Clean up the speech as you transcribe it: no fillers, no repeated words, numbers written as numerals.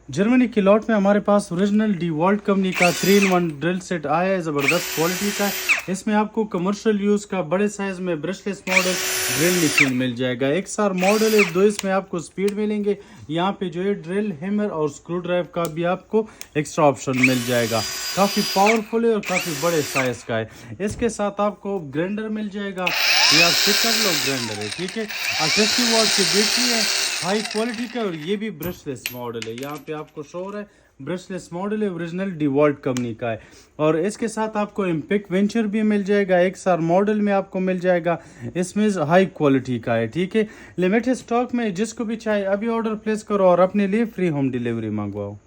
Germany की lot में हमारे पास ओरिजिनल DeWalt कंपनी का 3-in-1 ड्रिल सेट आया है, ज़बरदस्त क्वालिटी का। इसमें आपको कमर्शियल यूज़ का बड़े साइज़ में ब्रशलेस मॉडल ड्रिल मशीन मिल जाएगा। एक सार मॉडल है, दो इसमें आपको स्पीड मिलेंगे। यहाँ पे जो है ड्रिल, हैमर और स्क्रू ड्राइव का भी आपको एक्स्ट्रा ऑप्शन मिल जाएगा। काफ़ी पावरफुल है और काफ़ी बड़े साइज़ का है। इसके साथ आपको ग्राइंडर मिल जाएगा, ये आप चेक कर लो, ग्राइंडर है, ठीक है। 88 वाट की बैटरी है, हाई क्वालिटी का, और ये भी ब्रशलेस मॉडल है। यहाँ पे आपको शो हो रहा है ब्रशलेस मॉडल है, ओरिजिनल DeWalt कंपनी का है। और इसके साथ आपको इम्पैक्ट वेंचर भी मिल जाएगा, एक सार मॉडल में आपको मिल जाएगा। इसमें हाई क्वालिटी का है, ठीक है। लिमिटेड स्टॉक में, जिसको भी चाहे अभी ऑर्डर प्लेस करो और अपने लिए फ्री होम डिलीवरी मंगवाओ।